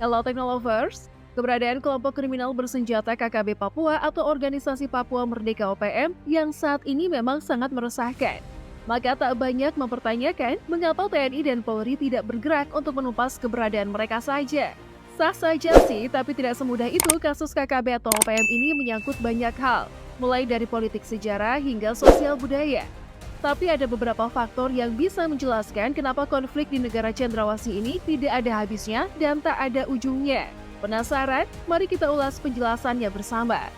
Hello Technolovers, keberadaan kelompok kriminal bersenjata KKB Papua atau Organisasi Papua Merdeka OPM yang saat ini memang sangat meresahkan. Maka tak banyak mempertanyakan mengapa TNI dan Polri tidak bergerak untuk menumpas keberadaan mereka saja. Sah saja sih, tapi tidak semudah itu kasus KKB atau OPM ini menyangkut banyak hal, mulai dari politik sejarah hingga sosial budaya. Tapi ada beberapa faktor yang bisa menjelaskan kenapa konflik di negara cendrawasih ini tidak ada habisnya dan tak ada ujungnya. Penasaran? Mari kita ulas penjelasannya bersama.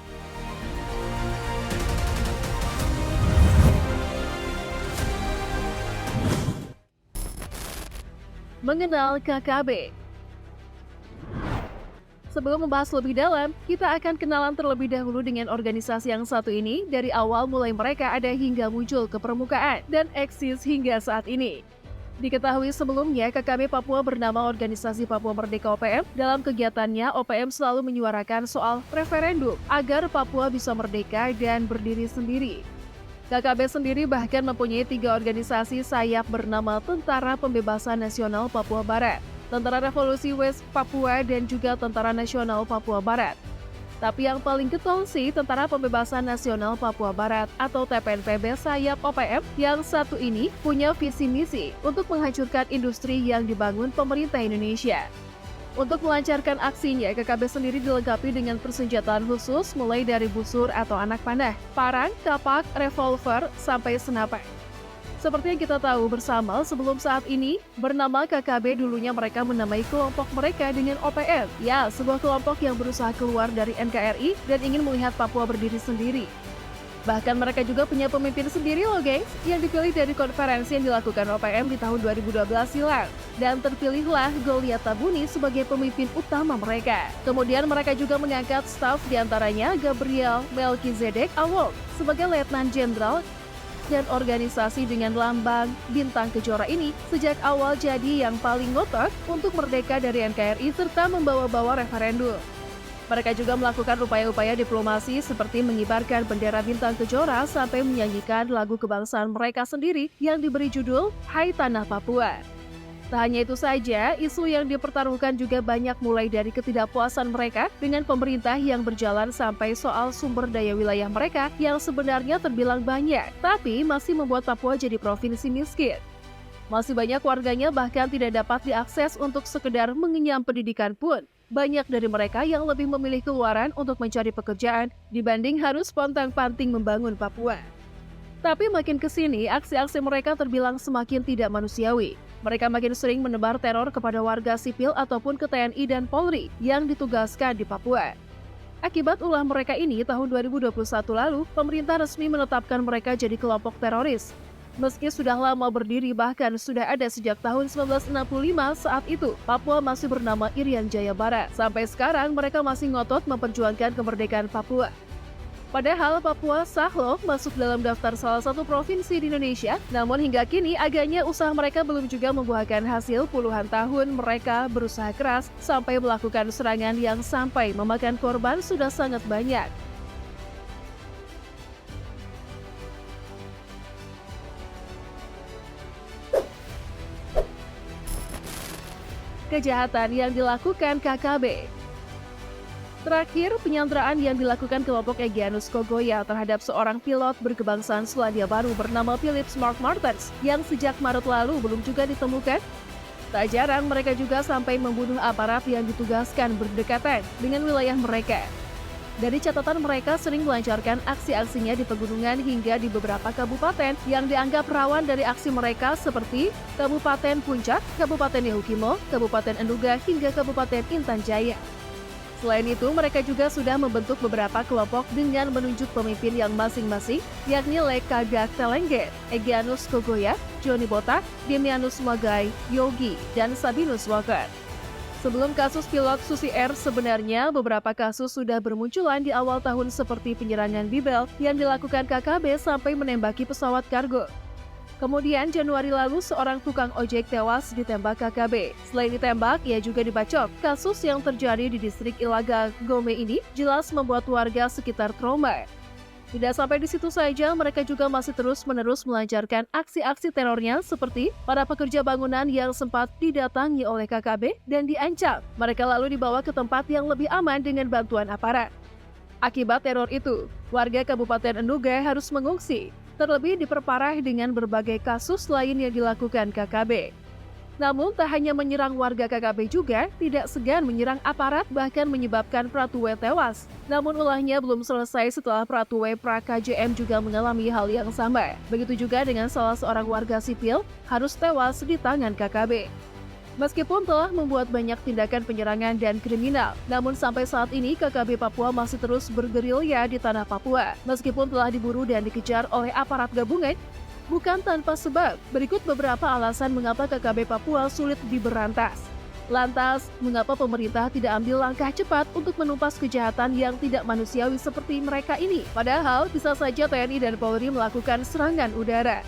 Mengenal KKB. Sebelum membahas lebih dalam, kita akan kenalan terlebih dahulu dengan organisasi yang satu ini dari awal mulai mereka ada hingga muncul ke permukaan dan eksis hingga saat ini. Diketahui sebelumnya, KKB Papua bernama Organisasi Papua Merdeka OPM. Dalam kegiatannya, OPM selalu menyuarakan soal referendum agar Papua bisa merdeka dan berdiri sendiri. KKB sendiri bahkan mempunyai 3 organisasi sayap bernama Tentara Pembebasan Nasional Papua Barat, Tentara Revolusi West Papua, dan juga Tentara Nasional Papua Barat. Tapi yang paling getol sih Tentara Pembebasan Nasional Papua Barat atau TPNPB sayap OPM yang satu ini punya visi misi untuk menghancurkan industri yang dibangun pemerintah Indonesia. Untuk melancarkan aksinya, KKB sendiri dilengkapi dengan persenjataan khusus mulai dari busur atau anak panah, parang, kapak, revolver, sampai senapan. Seperti yang kita tahu bersama, sebelum saat ini, bernama KKB dulunya mereka menamai kelompok mereka dengan OPM. Ya, sebuah kelompok yang berusaha keluar dari NKRI dan ingin melihat Papua berdiri sendiri. Bahkan mereka juga punya pemimpin sendiri loh gengs, yang dipilih dari konferensi yang dilakukan OPM di tahun 2012 silam. Dan terpilihlah Goliath Tabuni sebagai pemimpin utama mereka. Kemudian mereka juga mengangkat staf diantaranya Gabriel Melkizedek Awol sebagai Letnan Jenderal, dan organisasi dengan lambang bintang kejora ini sejak awal jadi yang paling ngotot untuk merdeka dari NKRI serta membawa-bawa referendum. Mereka juga melakukan upaya-upaya diplomasi seperti mengibarkan bendera bintang kejora sampai menyanyikan lagu kebangsaan mereka sendiri yang diberi judul Hai Tanah Papua. Tak hanya itu saja, isu yang dipertaruhkan juga banyak mulai dari ketidakpuasan mereka dengan pemerintah yang berjalan sampai soal sumber daya wilayah mereka yang sebenarnya terbilang banyak, tapi masih membuat Papua jadi provinsi miskin. Masih banyak warganya bahkan tidak dapat diakses untuk sekedar mengenyam pendidikan pun. Banyak dari mereka yang lebih memilih keluaran untuk mencari pekerjaan dibanding harus pontang-panting membangun Papua. Tapi makin kesini, aksi-aksi mereka terbilang semakin tidak manusiawi. Mereka makin sering menebar teror kepada warga sipil ataupun ke TNI dan Polri yang ditugaskan di Papua. Akibat ulah mereka ini, tahun 2021 lalu, pemerintah resmi menetapkan mereka jadi kelompok teroris. Meski sudah lama berdiri, bahkan sudah ada sejak tahun 1965 saat itu, Papua masih bernama Irian Jaya Barat. Sampai sekarang, mereka masih ngotot memperjuangkan kemerdekaan Papua. Padahal Papua sah loh masuk dalam daftar salah satu provinsi di Indonesia, namun hingga kini agaknya usaha mereka belum juga membuahkan hasil. Puluhan tahun mereka berusaha keras sampai melakukan serangan yang sampai memakan korban sudah sangat banyak. Kejahatan yang dilakukan KKB. Terakhir, penyanderaan yang dilakukan kelompok Egyanus Kogoya terhadap seorang pilot berkebangsaan Selandia Baru bernama Philip Mark Martens yang sejak Maret lalu belum juga ditemukan. Tak jarang mereka juga sampai membunuh aparat yang ditugaskan berdekatan dengan wilayah mereka. Dari catatan mereka sering melancarkan aksi-aksinya di pegunungan hingga di beberapa kabupaten yang dianggap rawan dari aksi mereka seperti Kabupaten Puncak, Kabupaten Yahukimo, Kabupaten Enduga, hingga Kabupaten Intan Jaya. Selain itu, mereka juga sudah membentuk beberapa kelompok dengan menunjuk pemimpin yang masing-masing, yakni Lekagak Telengge, Egyanus Kogoya, Joni Botak, Demianus Magai, Yogi, dan Sabinus Walker. Sebelum kasus pilot Susi Air, sebenarnya beberapa kasus sudah bermunculan di awal tahun seperti penyerangan Bibel yang dilakukan KKB sampai menembaki pesawat kargo. Kemudian Januari lalu seorang tukang ojek tewas ditembak KKB. Selain ditembak, ia juga dibacok. Kasus yang terjadi di distrik Ilaga Gome ini jelas membuat warga sekitar trauma. Tidak sampai di situ saja, mereka juga masih terus-menerus melancarkan aksi-aksi terornya seperti para pekerja bangunan yang sempat didatangi oleh KKB dan diancam. Mereka lalu dibawa ke tempat yang lebih aman dengan bantuan aparat. Akibat teror itu, warga Kabupaten Enduga harus mengungsi, terlebih diperparah dengan berbagai kasus lain yang dilakukan KKB. Namun tak hanya menyerang warga KKB juga, tidak segan menyerang aparat bahkan menyebabkan Pratuwe tewas. Namun ulahnya belum selesai setelah Pratuwe pra-KJM juga mengalami hal yang sama. Begitu juga dengan salah seorang warga sipil harus tewas di tangan KKB. Meskipun telah membuat banyak tindakan penyerangan dan kriminal, namun sampai saat ini KKB Papua masih terus bergerilya di tanah Papua. Meskipun telah diburu dan dikejar oleh aparat gabungan, bukan tanpa sebab. Berikut beberapa alasan mengapa KKB Papua sulit diberantas. Lantas, mengapa pemerintah tidak ambil langkah cepat untuk menumpas kejahatan yang tidak manusiawi seperti mereka ini? Padahal bisa saja TNI dan Polri melakukan serangan udara.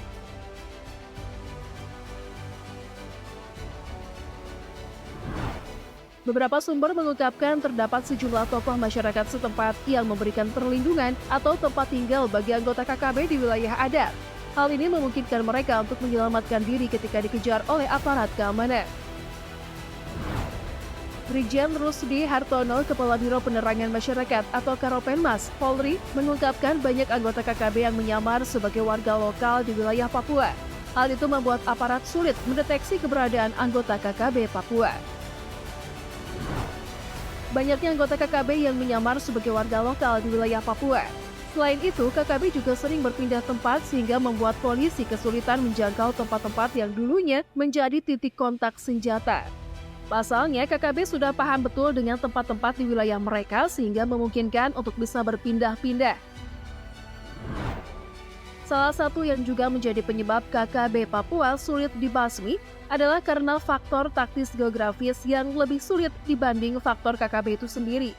Beberapa sumber mengungkapkan terdapat sejumlah tokoh masyarakat setempat yang memberikan perlindungan atau tempat tinggal bagi anggota KKB di wilayah adat. Hal ini memungkinkan mereka untuk menyelamatkan diri ketika dikejar oleh aparat keamanan. Brigjen Rusdi Hartono, Kepala Biro Penerangan Masyarakat atau Karopenmas Polri, mengungkapkan banyak anggota KKB yang menyamar sebagai warga lokal di wilayah Papua. Hal itu membuat aparat sulit mendeteksi keberadaan anggota KKB Papua. Banyaknya anggota KKB yang menyamar sebagai warga lokal di wilayah Papua. Selain itu, KKB juga sering berpindah tempat sehingga membuat polisi kesulitan menjangkau tempat-tempat yang dulunya menjadi titik kontak senjata. Pasalnya, KKB sudah paham betul dengan tempat-tempat di wilayah mereka sehingga memungkinkan untuk bisa berpindah-pindah. Salah satu yang juga menjadi penyebab KKB Papua sulit dibasmi adalah karena faktor taktis geografis yang lebih sulit dibanding faktor KKB itu sendiri.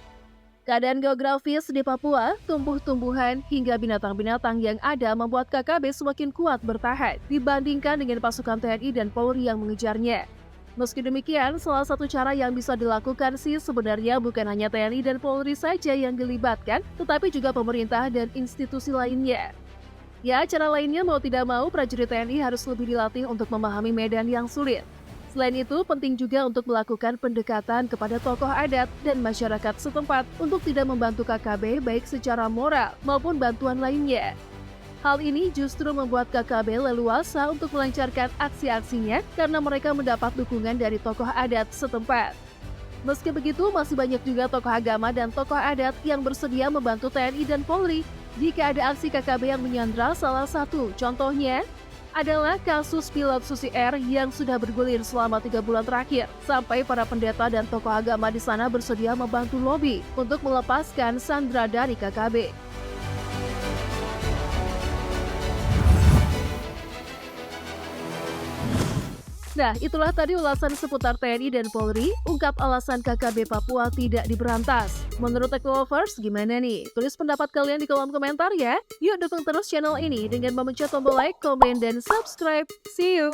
Keadaan geografis di Papua, tumbuh-tumbuhan hingga binatang-binatang yang ada membuat KKB semakin kuat bertahan dibandingkan dengan pasukan TNI dan Polri yang mengejarnya. Meski demikian, salah satu cara yang bisa dilakukan sih sebenarnya bukan hanya TNI dan Polri saja yang dilibatkan, tetapi juga pemerintah dan institusi lainnya. Ya, cara lainnya mau tidak mau prajurit TNI harus lebih dilatih untuk memahami medan yang sulit. Selain itu, penting juga untuk melakukan pendekatan kepada tokoh adat dan masyarakat setempat untuk tidak membantu KKB baik secara moral maupun bantuan lainnya. Hal ini justru membuat KKB leluasa untuk melancarkan aksi-aksinya karena mereka mendapat dukungan dari tokoh adat setempat. Meski begitu, masih banyak juga tokoh agama dan tokoh adat yang bersedia membantu TNI dan Polri jika ada aksi KKB yang menyandra salah satu. Contohnya adalah kasus pilot Susi Air yang sudah bergulir selama 3 bulan terakhir, sampai para pendeta dan tokoh agama di sana bersedia membantu lobi untuk melepaskan sandera dari KKB. Nah, itulah tadi ulasan seputar TNI dan Polri, ungkap alasan KKB Papua tidak diberantas. Menurut Techlovers, gimana nih? Tulis pendapat kalian di kolom komentar ya. Yuk dukung terus channel ini dengan memencet tombol like, komen, dan subscribe. See you!